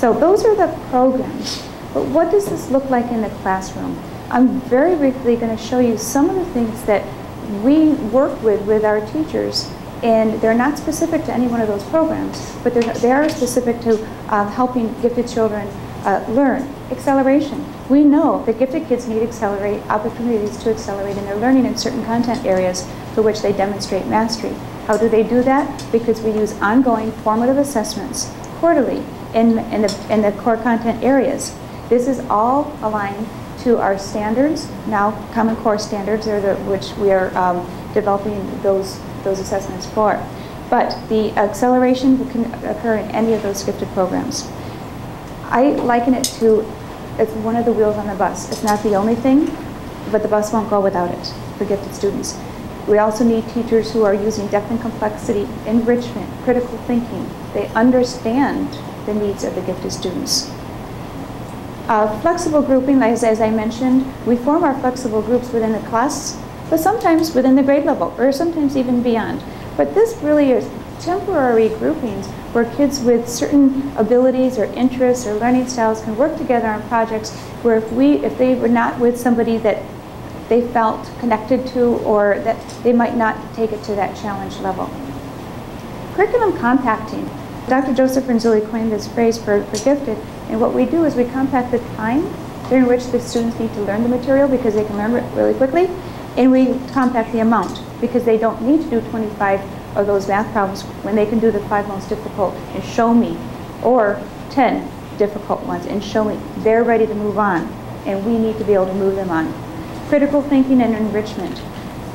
So those are the programs. But what does this look like in the classroom? I'm very briefly going to show you some of the things that we work with our teachers, and they're not specific to any one of those programs, but they are specific to helping gifted children learn. Acceleration. We know that gifted kids need opportunities to accelerate in their learning in certain content areas for which they demonstrate mastery. How do they do that? Because we use ongoing formative assessments quarterly in the core content areas. This is all aligned to our standards, now Common Core standards, which we are developing those assessments for. But the acceleration can occur in any of those gifted programs. I liken it to, it's one of the wheels on the bus. It's not the only thing, but the bus won't go without it for gifted students. We also need teachers who are using depth and complexity, enrichment, critical thinking. They understand the needs of the gifted students. Flexible grouping, as I mentioned, we form our flexible groups within the class, but sometimes within the grade level, or sometimes even beyond. But this really is temporary groupings where kids with certain abilities or interests or learning styles can work together on projects where if they were not with somebody that they felt connected to, or that they might not take it to that challenge level. Curriculum compacting. Dr. Joseph Renzulli coined this phrase for gifted, and what we do is we compact the time during which the students need to learn the material because they can learn it really quickly, and we compact the amount because they don't need to do 25 of those math problems when they can do the 5 most difficult and show me, or 10 difficult ones and show me. They're ready to move on, and we need to be able to move them on. Critical thinking and enrichment.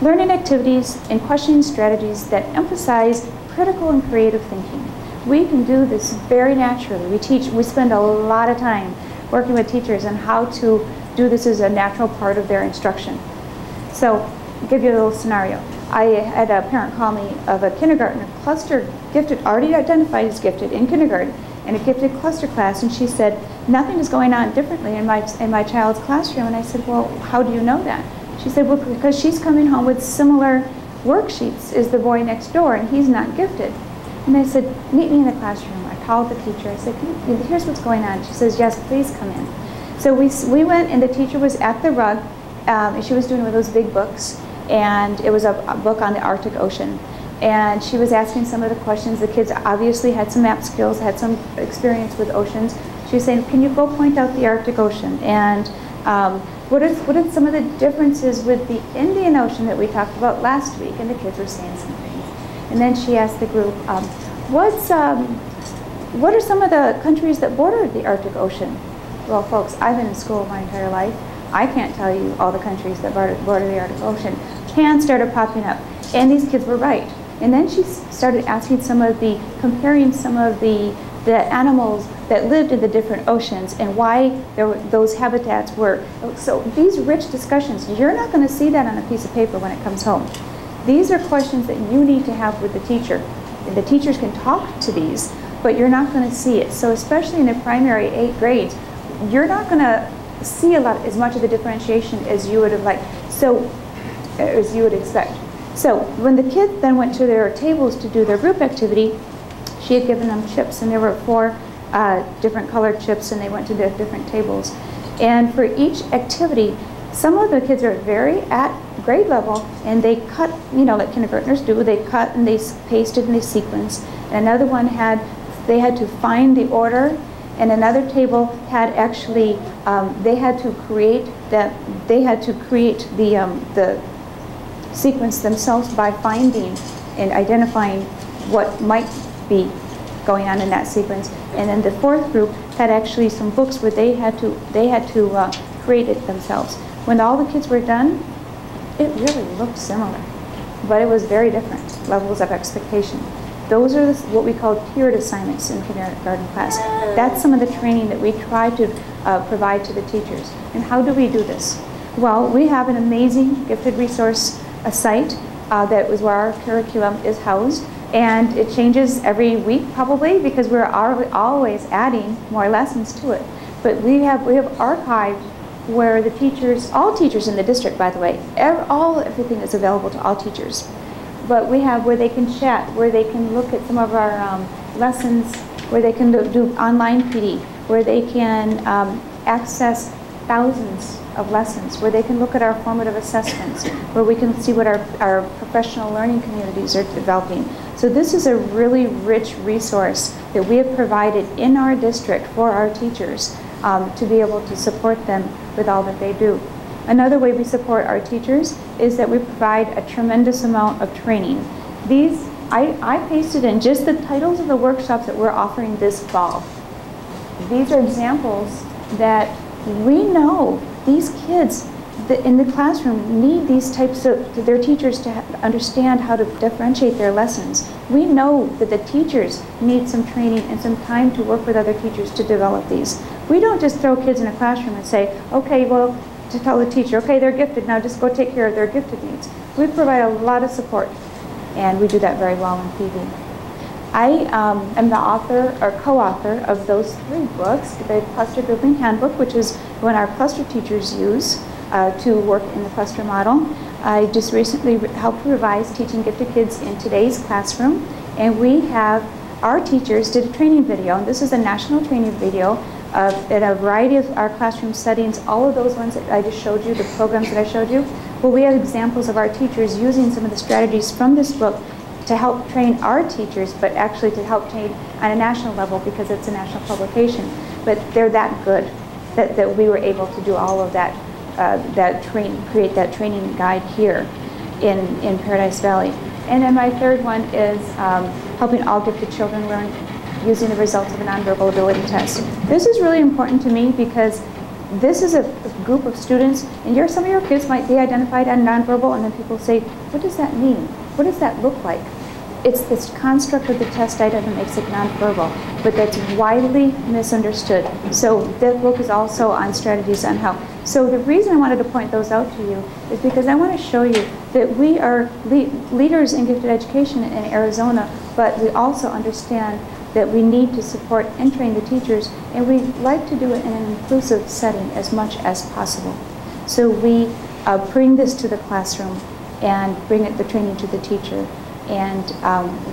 Learning activities and questioning strategies that emphasize critical and creative thinking. We can do this very naturally. We spend a lot of time working with teachers on how to do this as a natural part of their instruction. So, I'll give you a little scenario. I had a parent call me of a kindergarten cluster gifted, already identified as gifted in kindergarten, in a gifted cluster class, and she said, nothing is going on differently in my child's classroom. And I said, well, how do you know that? She said, well, because she's coming home with similar worksheets as the boy next door, and he's not gifted. And I said, meet me in the classroom. I called the teacher. I said, here's what's going on. She says, yes, please come in. So we went, and the teacher was at the rug, and she was doing one of those big books, and it was a book on the Arctic Ocean. And she was asking some of the questions. The kids obviously had some map skills, had some experience with oceans. She was saying, can you go point out the Arctic Ocean? And what are some of the differences with the Indian Ocean that we talked about last week? And the kids were saying some things. And then she asked the group, what are some of the countries that border the Arctic Ocean? Well, folks, I've been in school my entire life. I can't tell you all the countries that border the Arctic Ocean. Hands started popping up, and these kids were right. And then she started asking comparing some of the animals that lived in the different oceans and why those habitats were. So these rich discussions, you're not going to see that on a piece of paper when it comes home. These are questions that you need to have with the teacher. And the teachers can talk to these, but you're not going to see it. So especially in the primary 8 grades, you're not going to see as much of the differentiation as you would have liked, as you would expect. So when the kids then went to their tables to do their group activity, she had given them chips, and there were 4 different colored chips, and they went to their different tables. And for each activity, some of the kids are very at grade level, and they cut, like kindergartners do, they cut and they pasted and they sequenced. And another one they had to find the order, and another table had actually, they had to create the sequence themselves by finding and identifying what might be going on in that sequence. And then the 4th group had actually some books where they had to create it themselves. When all the kids were done, it really looked similar, but it was very different levels of expectation. Those are what we call tiered assignments in kindergarten class. That's some of the training that we try to provide to the teachers. And how do we do this? Well, we have an amazing gifted resource site that is where our curriculum is housed, and it changes every week probably because we're always adding more lessons to it. But we have archived where the teachers, all teachers in the district, by the way, everything is available to all teachers. But we have where they can chat, where they can look at some of our lessons, where they can do online PD, where they can access thousands of lessons, where they can look at our formative assessments, where we can see what our professional learning communities are developing. So this is a really rich resource that we have provided in our district for our teachers to be able to support them with all that they do. Another way we support our teachers is that we provide a tremendous amount of training. These, I pasted in just the titles of the workshops that we're offering this fall. These are examples that we know these kids in the classroom need these types of, their teachers to understand how to differentiate their lessons. We know that the teachers need some training and some time to work with other teachers to develop these. We don't just throw kids in a classroom and say, okay, well, to tell the teacher, okay, they're gifted, now just go take care of their gifted needs. We provide a lot of support, and we do that very well in PV. I am the author or co-author of those 3 books, the Cluster Grouping Handbook, which is one our cluster teachers use to work in the cluster model. I just recently helped revise Teaching Gifted Kids in Today's Classroom, and we have, our teachers did a training video, and this is a national training video in a variety of our classroom settings, all of those ones that I just showed you, the programs that I showed you. Well, we have examples of our teachers using some of the strategies from this book to help train our teachers, but actually to help train on a national level because it's a national publication. But they're that good that we were able to do all of that, create that training guide here in Paradise Valley. And then my 3rd one is helping all gifted children learn using the results of a nonverbal ability test. This is really important to me because this is a group of students, and some of your kids might be identified as nonverbal, and then people say, what does that mean? What does that look like? It's this construct of the test item that makes it nonverbal, but that's widely misunderstood. So that book is also on strategies on how. So the reason I wanted to point those out to you is because I want to show you that we are leaders in gifted education in Arizona, but we also understand that we need to support and train the teachers, and we like to do it in an inclusive setting as much as possible. So we bring this to the classroom and bring the training to the teacher, and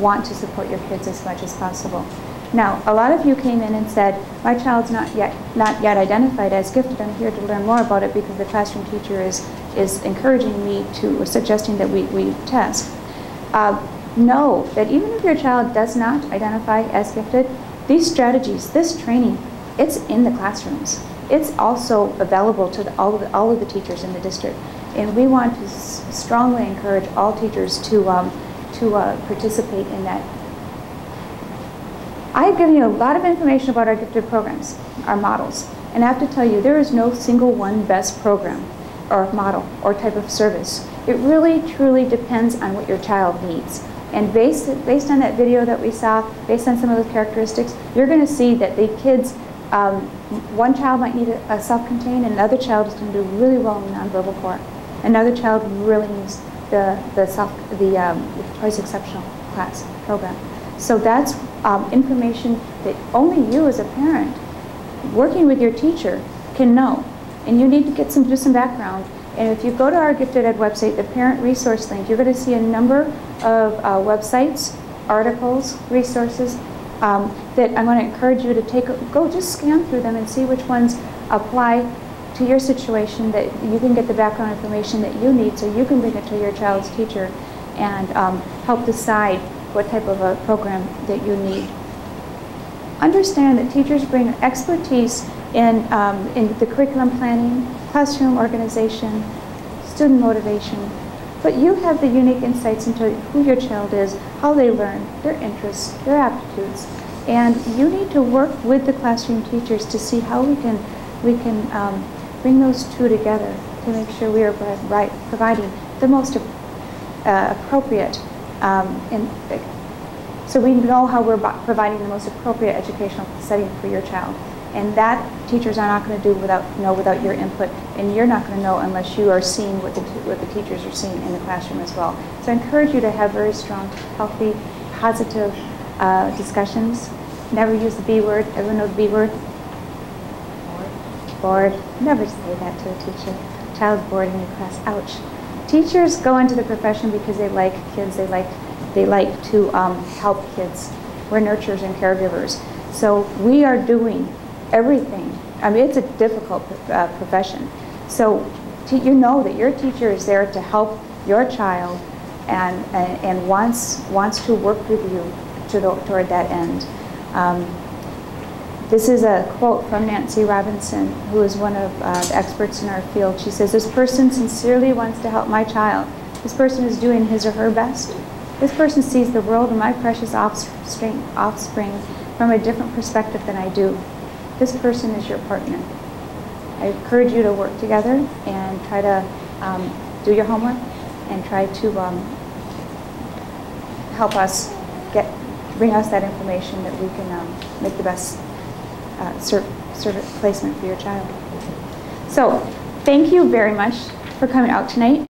want to support your kids as much as possible. Now, a lot of you came in and said, my child's not yet identified as gifted. I'm here to learn more about it because the classroom teacher is encouraging me to, or suggesting that we test. Know that even if your child does not identify as gifted, these strategies, this training, it's in the classrooms. It's also available to all of the teachers in the district. And we want to strongly encourage all teachers to participate in that. I've given you a lot of information about our gifted programs, our models. And I have to tell you, there is no single one best program or model or type of service. It really, truly depends on what your child needs. And based on that video that we saw, based on some of the characteristics, you're going to see that the kids, one child might need a self-contained, and another child is going to do really well in the nonverbal core. Another child really needs the Choice Exceptional class program. So that's information that only you as a parent, working with your teacher, can know. And you need to do some background. And if you go to our Gifted Ed website, the parent resource link, you're going to see a number of websites, articles, resources that I'm going to encourage you to go just scan through them and see which ones apply to your situation, that you can get the background information that you need so you can bring it to your child's teacher and help decide what type of a program that you need. Understand that teachers bring expertise in the curriculum planning, classroom organization, student motivation, but you have the unique insights into who your child is, how they learn, their interests, their aptitudes, and you need to work with the classroom teachers to see how we can bring those two together to make sure we are providing the most appropriate, so we know how we're providing the most appropriate educational setting for your child. And that teachers are not going to without your input, and you're not going to know unless you are seeing what the teachers are seeing in the classroom as well. So I encourage you to have very strong, healthy, positive discussions. Never use the B word. Everyone know the B word? Bored. Never say that to a teacher. Child's bored in your class. Ouch. Teachers go into the profession because they like kids. They like to help kids. We're nurturers and caregivers. So we are doing everything. I mean, it's a difficult profession. So you know that your teacher is there to help your child and wants to work with you toward that end. This is a quote from Nancy Robinson, who is one of the experts in our field. She says, "This person sincerely wants to help my child. This person is doing his or her best. This person sees the world and my precious offspring from a different perspective than I do. This person is your partner." I encourage you to work together and try to do your homework and try to help us bring us that information that we can make the best placement for your child. So thank you very much for coming out tonight.